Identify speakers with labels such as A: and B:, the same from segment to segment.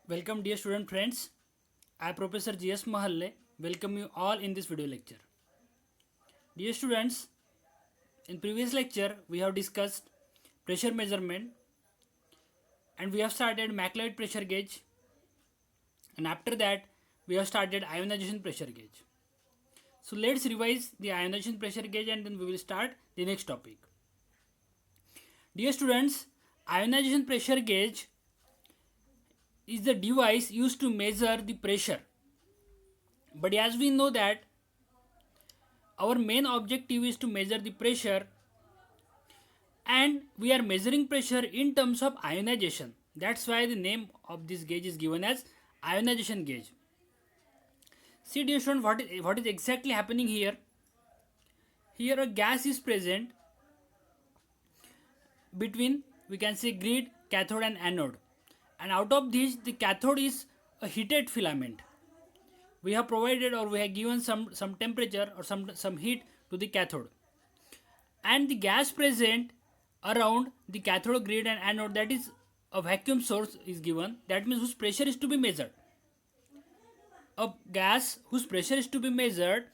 A: Welcome dear student friends. I Professor G.S. Mahalle welcome you all in this video lecture. Dear students, in previous lecture we have discussed pressure measurement and we have started McLeod pressure gauge, and after that we have started ionization pressure gauge. So let's revise the ionization pressure gauge and then we will start the next topic. Dear students, ionization pressure gauge is the device used to measure the pressure. But as we know that our main objective is to measure the pressure, and we are measuring pressure in terms of ionization. That's why the name of this gauge is given as ionization gauge. See dear student, what is exactly happening here? Here a gas is present between, we can say, grid, cathode and anode, and out of this the cathode is a heated filament. We have provided or we have given some temperature or some heat to the cathode, and the gas present around the cathode grid and anode, that is a vacuum source is given, that means whose pressure is to be measured. A gas whose pressure is to be measured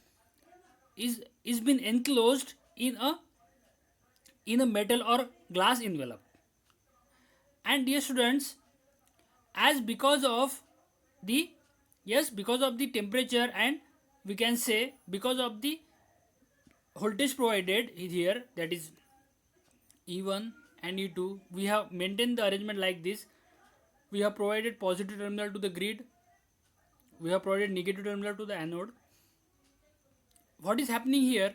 A: is been enclosed in a metal or glass envelope. And dear students, as because of the because of the temperature, and we can say because of the voltage provided here, that is E1 and E2, we have maintained the arrangement like this. We have provided positive terminal to the grid, we have provided negative terminal to the anode. What is happening here?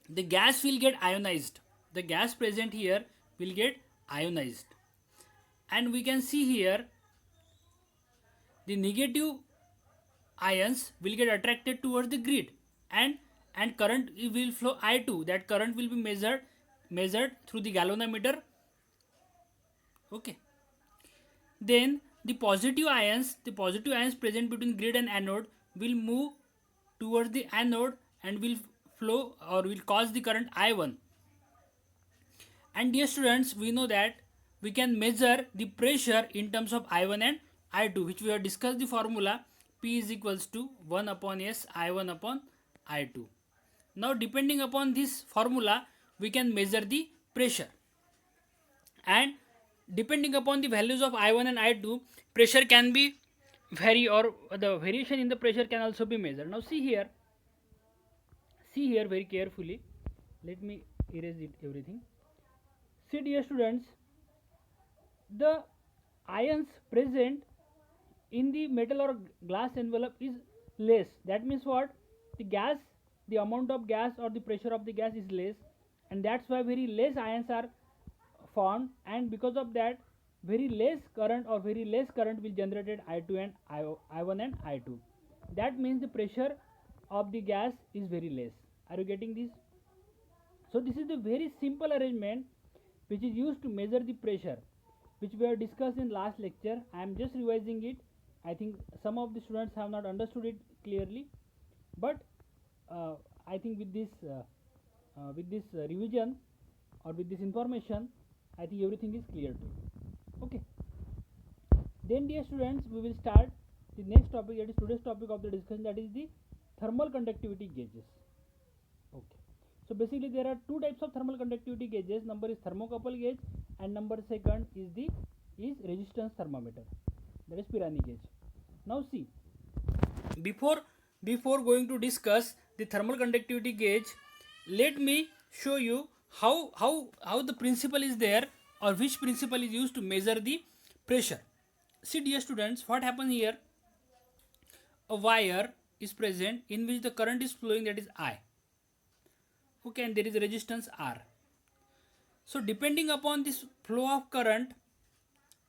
A: The gas will get ionized. The gas present here will get ionized, and we can see here the negative ions will get attracted towards the grid, and current will flow I2. That current will be measured through the galvanometer. Okay. Then the positive ions present between grid and anode will move towards the anode and will flow or will cause the current I1. And dear students, we know that we can measure the pressure in terms of I1 and I2, which we have discussed the formula P is equals to 1 upon S I1 upon I2. Now depending upon this formula, we can measure the pressure, and depending upon the values of I1 and I2, pressure can be vary, or the variation in the pressure can also be measured. Now see here very carefully. Let me erase it everything. See dear students, the ions present in the metal or glass envelope is less. That means what? The amount of gas or the pressure of the gas is less, and that's why very less ions are formed, and because of that very less current will generated I2 and I1 and I2. That means the pressure of the gas is very less. Are you getting this? So this is the very simple arrangement which is used to measure the pressure, which we have discussed in last lecture. I am just revising it. I think some of the students have not understood it clearly, but I think with this revision or with this information, I think everything is clear to you. Okay. Then dear students, we will start the next topic, that is today's topic of the discussion, that is the thermal conductivity gauges. Okay. So basically there are two types of thermal conductivity gauges. Number is thermocouple gauge, and number second is resistance thermometer, that is Pirani gauge. Now see, before going to discuss the thermal conductivity gauge, let me show you how the principle is there, or which principle is used to measure the pressure. See dear students, what happens here? A wire is present in which the current is flowing, that is I. Okay, and there is resistance R. So depending upon this flow of current,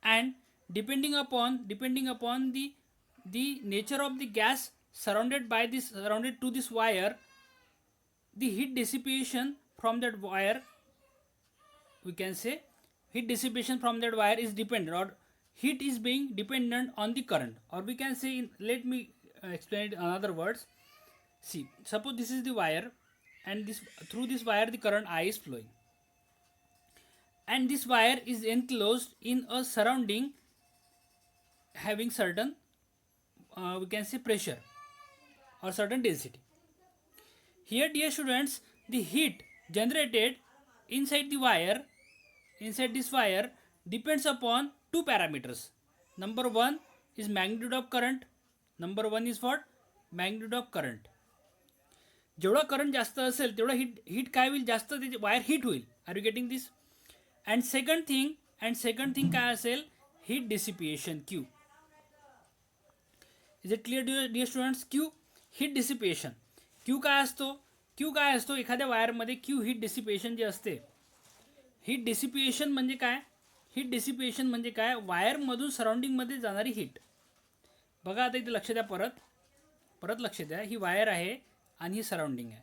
A: and depending upon the nature of the gas surrounded to this wire, the heat dissipation from that wire, we can say heat dissipation from that wire is dependent, or heat is being dependent on the current, or we can say let me explain it in other words. See, suppose this is the wire, and through this wire the current I is flowing, and this wire is enclosed in a surrounding having certain we can say pressure or certain density. Here, dear students, the heat generated inside the wire, inside this wire, depends upon two parameters. Number one is magnitude of current. Number one is what? Magnitude of current. जेवढा current जास्त असेल तेवढा heat काय होईल, जास्त त्याची wire heat होईल. Are you getting this? And second thing काय असेल, heat dissipation Q. Is it clear dear students? Q heat dissipation. Q काय असतो एखाद्या वायरमध्ये? क्यू हीट डिसिपिएशन जे असते. हीट डिसिपिएशन म्हणजे काय? वायरमधून सराउंडिंगमध्ये जाणारी हीट. बघा आता इथे लक्ष द्या, परत लक्ष द्या. ही वायर आहे आणि ही सराउंडिंग आहे.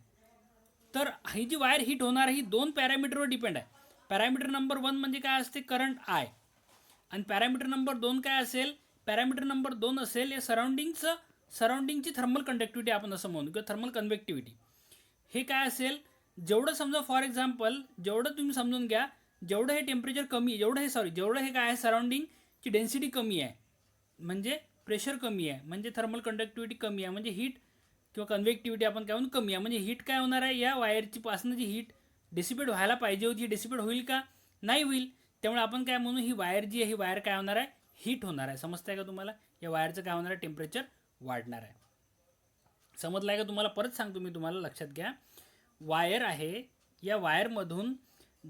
A: तर ही जी वायर हीट होणार आहे ही दोन पॅरामीटरवर डिपेंड आहे. पॅरामीटर नंबर 1 म्हणजे काय असते? करंट आय. आणि पॅरामीटर नंबर 2 काय असेल? पॅरामीटर नंबर 2 असेल या सराउंडिंगची थर्मल कंडक्टिव्हिटी आपण असं म्हणू, किंवा थर्मल कन्व्हेक्टिव्हिटी. हे काय असेल? जेवढं समजा, फॉर एक्झाम्पल, जेवढं तुम्ही समजून घ्या, जेवढं हे टेम्परेचर कमी आहे, जेवढं हे काय आहे, सराउंडिंगची डेन्सिटी कमी आहे, म्हणजे प्रेशर कमी आहे, म्हणजे थर्मल कंडक्टिव्हिटी कमी आहे, म्हणजे हीट किंवा कन्व्हेक्टिव्हिटी आपण काय म्हणून कमी आहे, म्हणजे हीट काय होणार आहे? या वायरची पासनं जी हीट डिसिपेट व्हायला पाहिजे होती, ही डिसिपेट होईल का? नाही होईल. त्यामुळे आपण काय म्हणू, ही वायर जी आहे, ही वायर काय होणार आहे? हीट होणार आहे. समजताय का तुम्हाला? या वायरचं काय होणार आहे? टेम्परेचर वाढणार आहे. समजलं आहे का तुम्हाला? परत सांगतो मी तुम्हाला, लक्षात घ्या. वायर आहे, या वायरमधून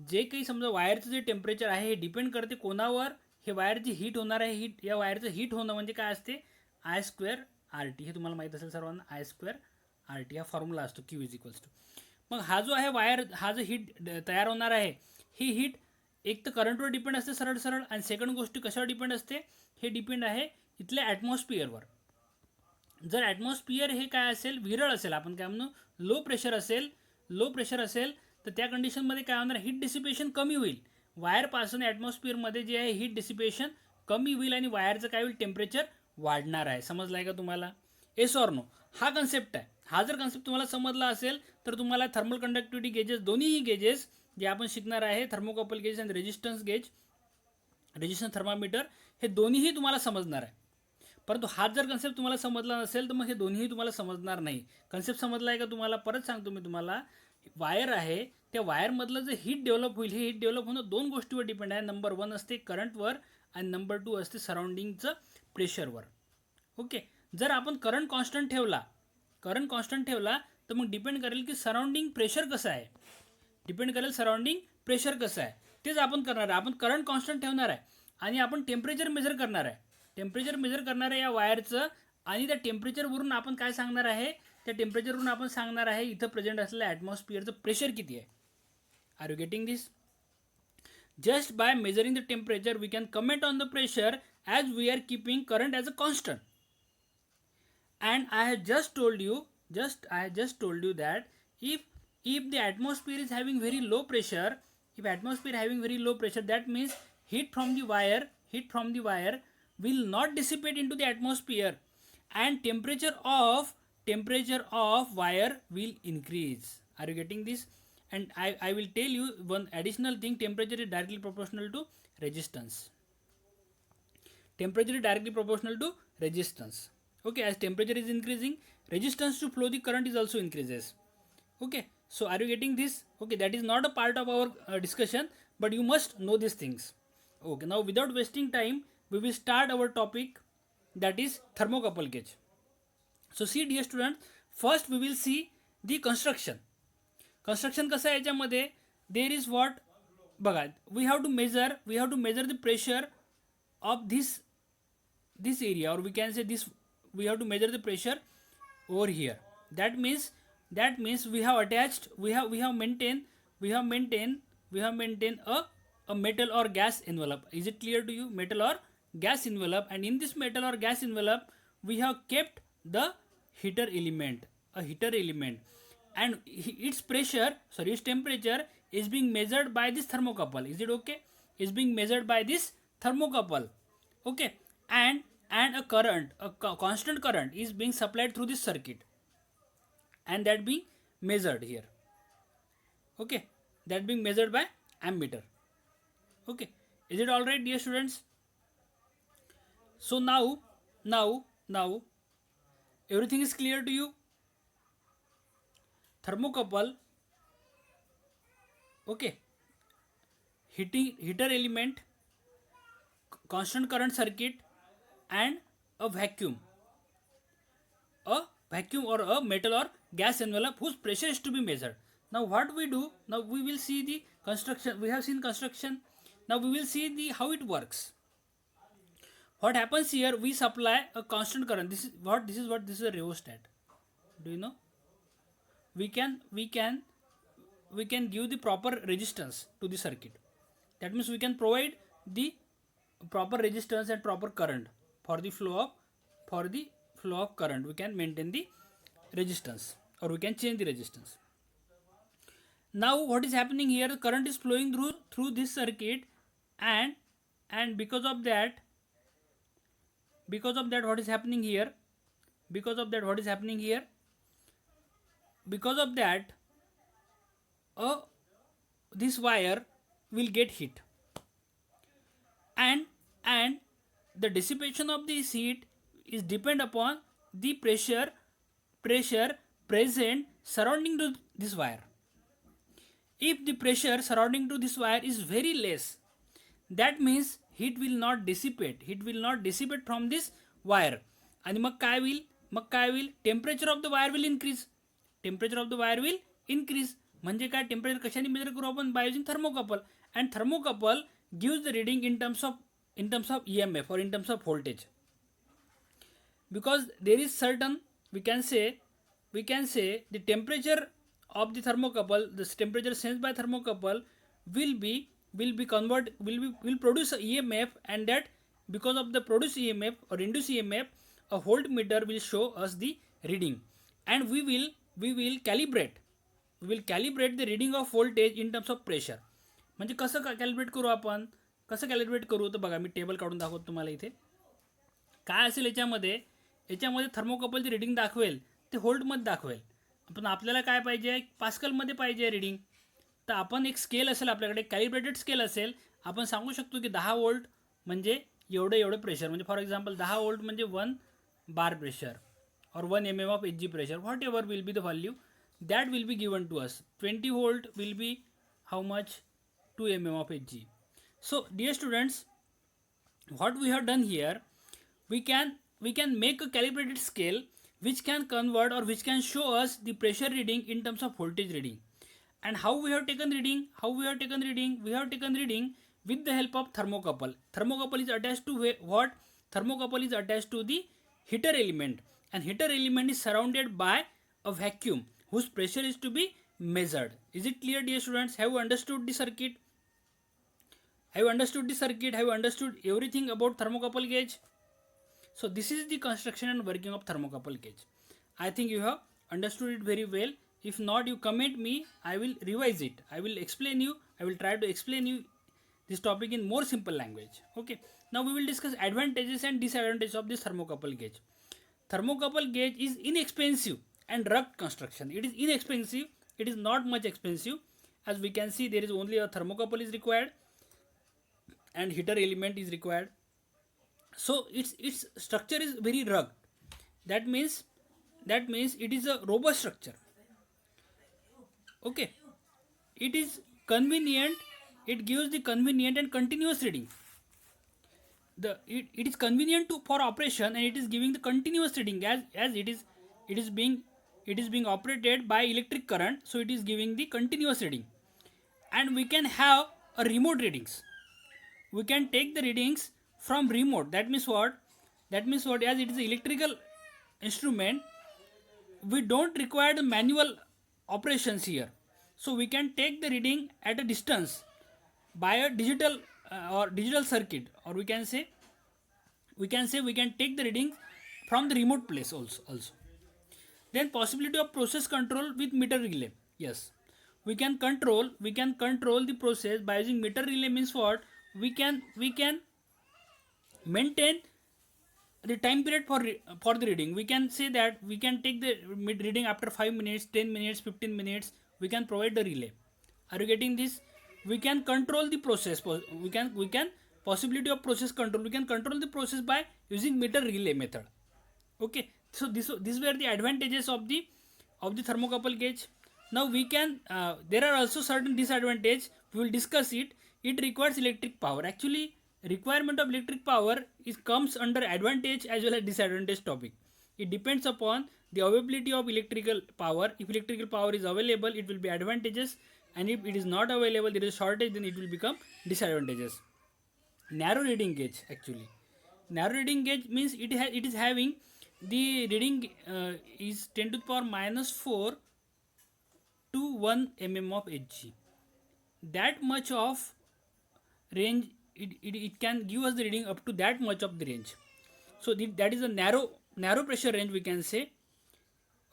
A: जे काही समजा वायरचं जे टेम्परेचर आहे हे डिपेंड करते कोणावर? हे वायरची हीट होणार आहे. या वायरचं हीट होणं म्हणजे काय असते? I² RT. हे तुम्हाला माहीत असेल सर्वांना. I² RT हा फॉर्म्युला असतो, Q इज इक्वल्स टू. मग हा जो आहे वायर, हा जो हीट तयार होणार आहे, ही हीट एक तर करंटवर डिपेंड असते सरळ, आणि सेकंड गोष्ट कशावर डिपेंड असते? हे डिपेंड आहे इथल्या ॲटमॉस्फिअरवर. जर ॲटमॉस्फिअर हे काय असेल? विरळ असेल, आपण काय म्हणू, लो प्रेशर असेल, तर त्या कंडिशनमध्ये काय होणार? हीट डिसिपेशन कमी होईल. वायरपासून ॲटमॉस्फिअरमध्ये जे आहे हीट डिसिपेशन कमी होईल आणि वायरचं काय होईल? टेम्परेचर वाढणार आहे. समजलं आहे का तुम्हाला? Yes or no? हा कन्सेप्ट आहे. हा जर कन्सेप्ट तुम्हाला समजला असेल तर तुम्हाला थर्मल कंडक्टिव्हिटी गेजेस, दोन्हीही गेजेस जे आपण शिकणार आहे, थर्मोकपल गेज आणि रेजिस्टन्स थर्मामीटर, हे दोन्हीही तुम्हाला समजणार आहे. परंतु हा जर कन्सेप्ट तुम्हाला समजला नसेल तर मग हे दोन्हीही तुम्हाला समजणार नाही. कन्सेप्ट समजला आहे का तुम्हाला? परत सांगतो मी तुम्हाला. वायर आहे, त्या वायरमधलं जे हीट डेव्हलप होईल, हे हीट डेव्हलप होणं दोन गोष्टीवर डिपेंड आहे. नंबर 1 असते करंटवर आणि नंबर 2 असते सराउंडिंगचं प्रेशरवर. ओके. जर आपण करंट कॉन्स्टंट ठेवला तर मग डिपेंड करेल की सराउंडिंग प्रेशर कसं आहे. तेच आपण करणार आहे. आपण करंट कॉन्स्टंट ठेवणार आहे आणि आपण टेम्परेचर मेजर करणार आहे या वायरचं. आणि त्या टेम्परेचरवरून आपण काय सांगणार आहे? त्या टेम्परेचरवरून आपण सांगणार आहे इथं प्रेझेंट असलेल्या ॲटमॉस्फिअरचं प्रेशर किती आहे. Are you getting this? Just by measuring the temperature we can comment on the pressure as we are keeping current as a constant. And I have just told you that if the atmosphere is having very low pressure, that means heat from the wire will not dissipate into the atmosphere, and temperature of wire will increase. Are you getting this? And I will tell you one additional thing. Temperature is directly proportional to resistance. Temperature is directly proportional to resistance. Okay, as temperature is increasing, resistance to flow the current is also increases. Okay, so are you getting this? Okay, that is not a part of our discussion, but you must know these things. Okay, now without wasting time, we will start our topic, that is thermocouple gauge. So see dear students, first we will see the construction. कसं आहे याच्यामध्ये? there is what? बघा, we have to measure the pressure of this area, or we can say this, we have to measure the pressure over here. That means we have maintained a metal or gas envelope. Is it clear to you? Metal or gas envelope, and in this metal or gas envelope we have kept the heater element, and its temperature is being measured by this thermocouple. Is it okay? Is being measured by this thermocouple. Okay, and a constant current is being supplied through this circuit, and that being measured here. Okay, that being measured by ammeter. Okay, is it all right dear students? So now everything is clear to you. Thermocouple, okay, heater element, constant current circuit, and a vacuum or a metal or gas envelope whose pressure is to be measured. Now what we do, now we will see the construction. We have seen construction. Now we will see the how it works. What happens here, we supply a constant current. This is a rheostat. Do you know? We can give the proper resistance to the circuit. That means we can provide the proper resistance and proper current for the flow of current. We can maintain the resistance, or we can change the resistance. Now what is happening here, the current is flowing through this circuit, and because of that what is happening here, because of that this wire will get heat, and the dissipation of this heat is depend upon the pressure present surrounding to this wire. If the pressure surrounding to this wire is very less, that means heat will not dissipate from this wire. आणि मग काय होईल temperature of the wire will increase. म्हणजे काय, temperature कशाने major करू आपण, by using thermocouple. And thermocouple gives the reading in terms of EMF or in terms of voltage, because there is certain, we can say the temperature of the thermocouple, the temperature sensed by thermocouple will produce a EMF, and that because of the produced EMF or induced EMF, a voltmeter will show us the reading, and we will calibrate the reading of voltage in terms of pressure. म्हणजे कसं calibrate करू तर बघा, मी table काढून दाखवतो तुम्हाला. इथे काय असेल, याच्यामध्ये थर्मोकपलची रिडिंग दाखवेल ते व्होल्टमध्ये दाखवेल, पण आपल्याला काय पाहिजे, पास्कलमध्ये पाहिजे रिडिंग. तर आपण एक स्केल असेल आपल्याकडे, कॅलिब्रेटेड स्केल असेल, आपण सांगू शकतो की 10 वोल्ट म्हणजे एवढं प्रेशर. म्हणजे फॉर एक्झाम्पल 10 वोल्ट म्हणजे 1 बार pressure or 1 mm of Hg pressure, whatever will be the value, that will be given to us. 20 volt will be how much, 2 mm of Hg. So dear students, what we have done here, we can make a calibrated scale which can convert or which can show us the pressure reading in terms of voltage reading. And how we have taken reading, we have taken reading with the help of thermocouple. Thermocouple is attached to what? Thermocouple is attached to the heater element, and heater element is surrounded by a vacuum whose pressure is to be measured. Is it clear, dear students? Have you understood the circuit? Have you understood everything about thermocouple gauge? So this is the construction and working of thermocouple gauge. I think you have understood it very well. If not, you comment me, I will revise it. I will try to explain you this topic in more simple language. Okay. Now we will discuss advantages and disadvantages of this thermocouple gauge. Thermocouple gauge is inexpensive and rugged construction. It is inexpensive. It is not much expensive. As we can see, there is only a thermocouple is required and heater element is required. So its structure is very rugged. That means it is a robust structure. Okay. It is convenient. It gives the convenient and continuous reading. It is convenient for operation, and it is giving the continuous reading as it is being operated by electric current, so it is giving the continuous reading. And we can have a remote readings. We can take the readings from remote. That means what, as it is an electrical instrument, we don't require the manual operations here, so we can take the reading at a distance by a digital circuit, or we can say we can take the reading from the remote place also. Then possibility of process control with meter relay. Yes, we can control the process by using meter relay. Means what, we can maintain the time period for the reading. We can say that we can take the reading after 5 minutes, 10 minutes, 15 minutes. We can provide the relay. Are you getting this? We can control the process. We can possibility of process control. We can control the process by using meter relay method. Okay, so these were the advantages of the thermocouple gauge. Now we can there are also certain disadvantage. We will discuss it. It requires electric power. Actually, requirement of electric power is comes under advantage as well as disadvantage topic. It depends upon the availability of electrical power. If electrical power is available, it will be advantageous, and if it is not available, there is shortage, then it will become disadvantageous. Narrow reading gauge, actually, narrow reading gauge means it is having the reading is 10 to the power minus 4 to 1 mm of Hg. That much of range, it can give us the reading up to that much of the range. So that is a narrow pressure range, we can say.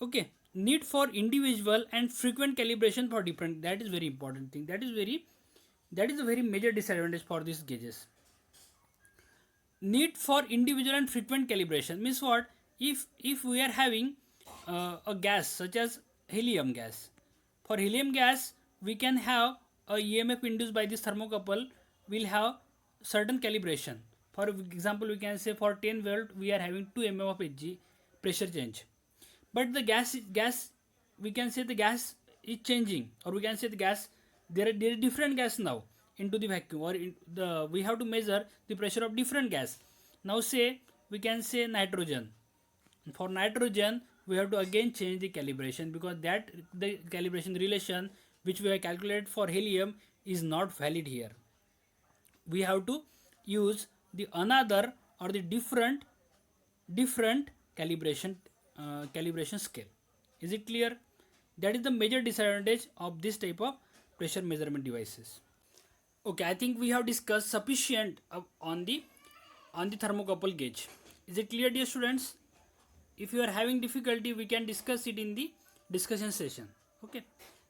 A: Okay, need for individual and frequent calibration for different, that is very important thing. That is a very major disadvantage for these gauges. Need for individual and frequent calibration means what? If we are having a gas such as helium gas, for helium gas we can have a EMF induced by this thermocouple will have certain calibration. For example, we can say for 10 volt we are having 2 mm of Hg pressure change, but the gas we can say the gas is changing, or we can say the gas, there is different gas now into the vacuum, or we have to measure the pressure of different gas. Now say we can say nitrogen. For nitrogen we have to again change the calibration, because that the calibration relation which we have calculated for helium is not valid here. We have to use the another or the different calibration scale. Is it clear? That is the major disadvantage of this type of pressure measurement devices. Okay, I think we have discussed sufficient on the thermocouple gauge. Is it clear, dear students? If you are having difficulty, we can discuss it in the discussion session. Okay,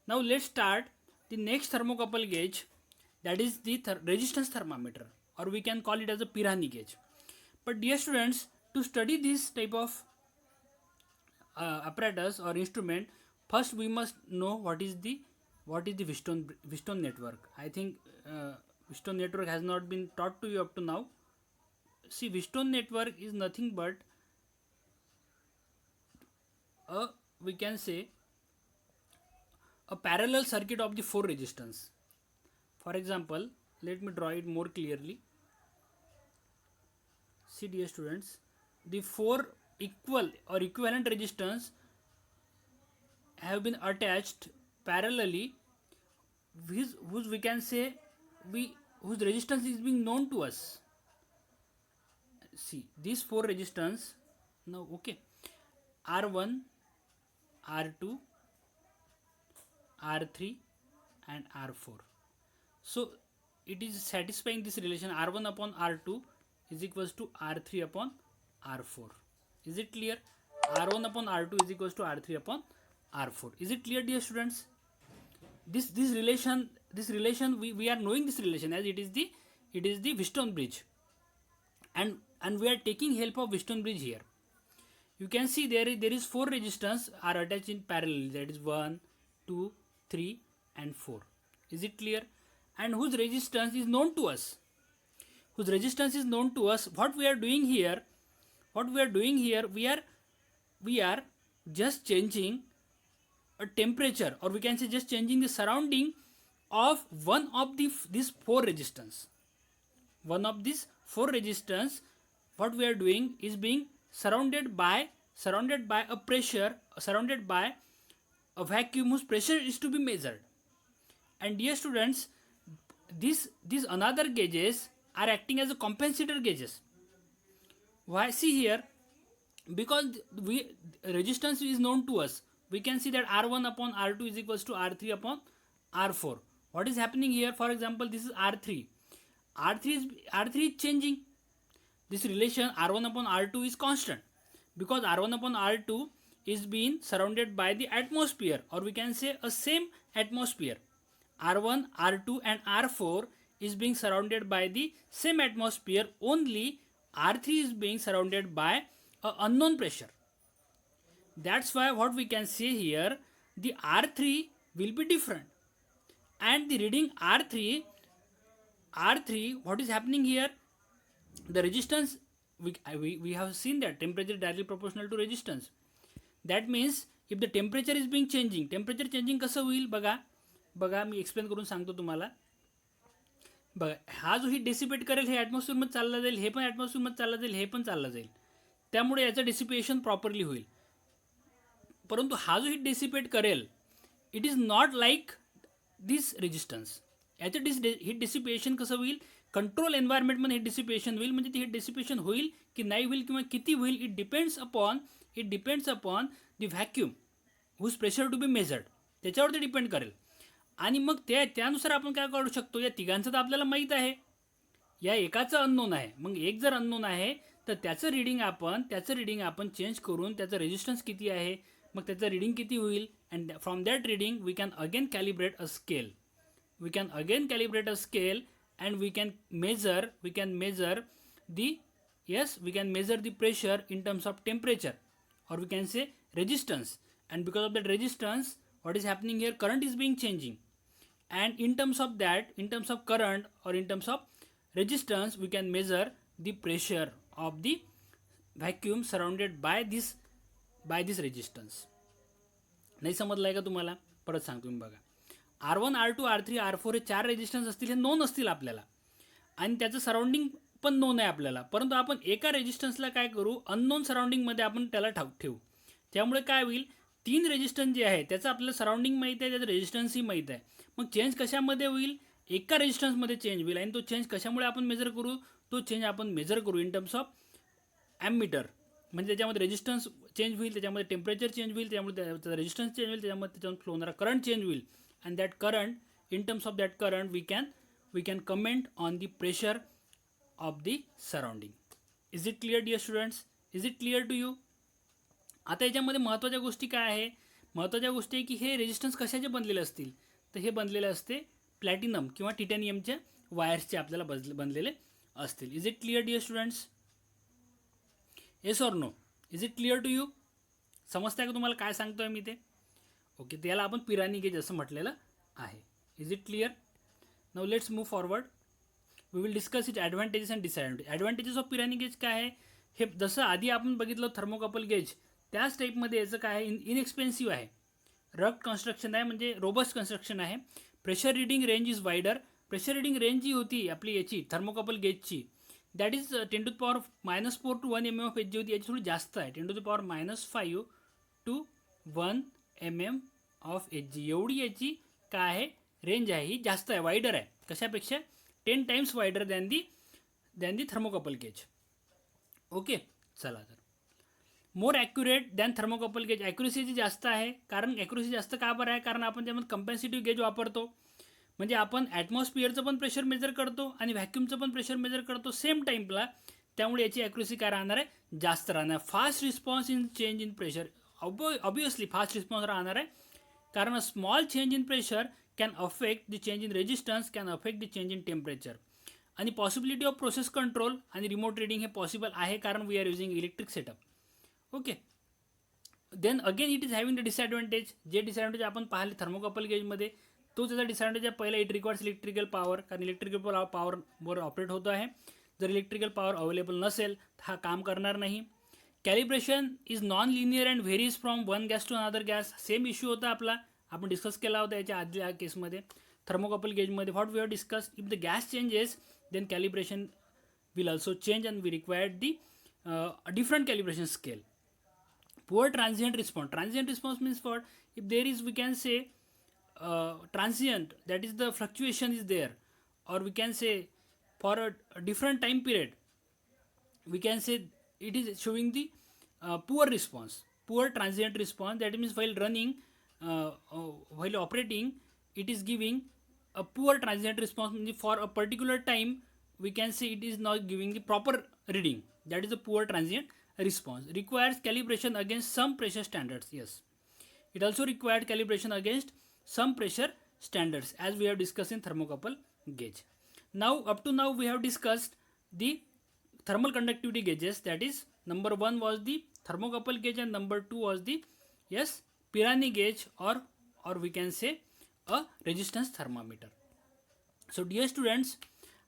A: now let's start the next thermocouple gauge, that is the resistance thermometer, or we can call it as a Pirani gauge. But dear students, to study this type of apparatus or instrument, first we must know what is the Wheatstone network. I think Wheatstone network has not been taught to you up to now. See, Wheatstone network is nothing but we can say a parallel circuit of the 4 resistance. For example, let me draw it more clearly. See, dear students, the 4 equal or equivalent resistance have been attached parallelly, whose we can say whose resistance is being known to us. See, these 4 resistance now, okay, R1, R2, R3 and R4. So it is satisfying this relation, R1 upon R2 is equals to R3 upon R4. Is it clear? R1 upon R2 is equals to R3 upon R4. Is it clear, dear students? This relation we are knowing this relation as it is the Wheatstone bridge, and we are taking help of Wheatstone bridge here. You can see there is 4 resistance are attached in parallel, that is 1, 2, 3 and 4. Is it clear? And whose resistance is known to us. What we are doing here, we are just changing a temperature, or we can say just changing the surrounding of one of these 4 resistance. One of these 4 resistance, what we are doing is being surrounded by a pressure, surrounded by a vacuum whose pressure is to be measured. And dear students, these another gauges are acting as a compensator gauges. Why? See here, because resistance is known to us, we can see that R1 upon R2 is equals to R3 upon R4. What is happening here? For example, this is R3. R3 is changing. This relation R1 upon R2 is constant, because R1 upon R2 is being surrounded by the atmosphere, or we can say a same atmosphere. R1, R2 and R4 is being surrounded by the same atmosphere, only R3 is being surrounded by a unknown pressure. That's why what we can say here, the R3 will be different, and the reading R3 R3, what is happening here? The resistance, we have seen that temperature is directly proportional to resistance. That means if the temperature is being changing, temperature changing कसं होईल बघा मी explain करून सांगतो तुम्हाला. बघा हा जो heat dissipate करेल हे ॲटमॉस्फिअरमध्ये चालला जाईल, हे पण ॲटमॉस्फिअरमध्ये चालला जाईल, हे पण चालला जाईल, त्यामुळे याचं डिसिपेशन प्रॉपरली होईल. परंतु हा जो हीट डिसिपेट करेल it is not like this resistance. याचं हीट डिसिपेशन कसं होईल, कंट्रोल एन्व्हायरमेंटमध्ये हीट डिसिपेशन होईल. म्हणजे ती हीट डिसिपेशन होईल की नाही होईल किंवा किती होईल, it depends upon the vacuum whose pressure to be measured, त्याच्यावरती डिपेंड करेल. आणि मग त्यानुसार आपण काय करू शकतो, या तिघांचं तर आपल्याला माहीत आहे, या एकाचं अननोन आहे. मग एक जर अननोन आहे तर त्याचं रिडिंग आपण चेंज करून त्याचं रेजिस्टन्स किती आहे, मग त्याचं रिडिंग किती होईल, and from that reading we can again calibrate a scale. And we can measure the pressure in terms of temperature, or we can say resistance. And because of that resistance, what is happening here, current is being changing, and in terms of current or in terms of resistance, we can measure the pressure of the vacuum surrounded by this resistance. नाही समजलाय का तुम्हाला? परत सांगतो मी बघा. R1, R2, R3, R4 हे 4 resistance असतील, हे known असतील आपल्याला, आणि त्याचं सराउंडिंग पण नोन आहे आपल्याला. परंतु आपण एका रेजिस्टन्सला काय करू, अननोन सराउंडिंगमध्ये आपण त्याला ठेवू. त्यामुळे काय होईल, 3 रेजिस्टन्स जे आहे त्याचं आपल्याला सराउंडिंग माहीत आहे, त्याचं रेजिस्टन्सही माहीत आहे. मग चेंज कशामध्ये होईल, एका रेजिस्टन्समध्ये चेंज होईल. आणि तो चेंज कशामुळे आपण मेजर करू, तो चेंज आपण मेजर करू इन टर्म्स ऑफ ॲमीटर. म्हणजे त्याच्यामध्ये रेजिस्टन्स चेंज होईल, त्याच्यामध्ये टेम्परेचर चेंज होईल, त्यामुळे त्याचा रेजिस्टन्स चेंज होईल, त्याच्यामध्ये फ्लो होणारा करंट चेंज होईल. And that current, in terms of that current, we can comment on the pressure of the surrounding. Is it clear, dear students? Is it clear to you? आता याच्यामध्ये महत्त्वाच्या गोष्टी काय आहे, महत्त्वाच्या गोष्टी आहे की हे रेजिस्टन्स कशाचे बनलेले असतील, तर हे बनलेले असते प्लॅटिनम किंवा टिटॅनियमच्या वायर्सचे आपल्याला बनलेले असतील. Is it clear, dear students? Yes or no? Is it clear to you? समजताय का तुम्हाला काय सांगतोय मी ते? ओके, त्याला आपण पिरानी गेज असं म्हटलेलं आहे. Is it clear? Now let's move forward. We will discuss it advantages and disadvantage. Advantages of Pirani gauge काय आहे, हे जसं आधी आपण बघितलं थर्मोकपल गेज, त्याच टाईपमध्ये याचं काय आहे, इनएक्सपेन्सिव्ह आहे, रग कन्स्ट्रक्शन आहे, म्हणजे रोबस्ट कन्स्ट्रक्शन आहे. Pressure reading range is wider. Pressure reading range जी होती आपली याची थर्मोकपल गेजची, that is 10⁻⁻⁴ to 1 mm of Hg होती, याची थोडी जास्त आहे, 10⁻⁵ to 1 mm of Hg एवढी याची काय आहे, रेंज आहे, ही जास्त आहे, वायडर आहे. कशापेक्षा 10 times wider than the thermocouple gauge. Okay, चला तर more accurate than thermocouple gauge. Accuracy जास्त आहे, कारण ॲक्युरेसी जास्त का बरं आहे, कारण आपण त्यामध्ये कंपॅन्सिटिव्ह गेज वापरतो. म्हणजे आपण ॲटमॉस्फिअरचं पण प्रेशर मेजर करतो आणि व्हॅक्यूमचं पण प्रेशर मेजर करतो सेम टाईमला, त्यामुळे याची ॲक्युरेसी काय राहणार आहे, जास्त राहणार. Fast response in change in pressure. Obviously fast response राहणार आहे, कारण small change in pressure can affect the change in resistance, can affect the change in temperature. आणि पॉसिबिलिटी ऑफ प्रोसेस कंट्रोल आणि रिमोट रिडिंग हे possible आहे, कारण we are using electric setup. Okay, then again it is having the disadvantage. जे disadvantage आपण पाहिले thermocouple गेजमध्ये, तो त्याचा डिसॲडव्हान्टेज आहे. पहिला, इट रिक्वायर्स इलेक्ट्रिकल पॉवर, कारण इलेक्ट्रिकल पॉवरवर ऑपरेट होतो आहे. जर इलेक्ट्रिकल पॉवर अवेलेबल नसेल तर हा काम करणार नाही. Calibration is non linear and varies from one gas to another gas. Same issue होता आपला, आपण डिस्कस केला होता याच्या आधल्या केसमध्ये थर्मोकपल गेजमध्ये. What we have discuss, if the gas changes then calibration will also change and we require the different calibration scale. Poor transient response. Transient response means what? If there is, we can say transient, that is the fluctuation is there, or we can say for a different time period, we can say it is showing the poor response, poor transient response. That means while running, while operating, it is giving a poor transient response. For a particular time, we can say it is not giving the proper reading. That is a poor transient response. Requires calibration against some pressure standards. Yes, it also required calibration against some pressure standards, as we have discussed in thermocouple gauge. Now, up to now, we have discussed the thermal conductivity gauges. That is, number 1 was the thermocouple gauge and number 2 was the Pirani gauge, or we can say a resistance thermometer. So dear students,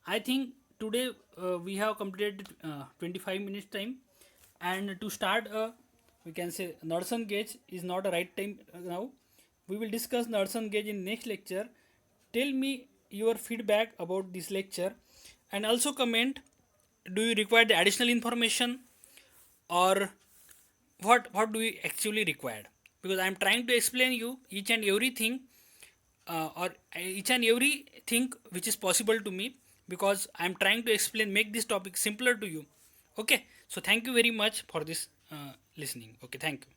A: I think today we have completed 25 minutes time, and to start we can say Nelson gauge is not a right time now. We will discuss Nelson gauge in next lecture. Tell me your feedback about this lecture, and also comment. Do you require the additional information, or what do we actually require? Because I am trying to explain you each and everything, or each and everything which is possible to me, because I am trying to explain, make this topic simpler to you. Okay, so thank you very much for this listening. Okay, thank you.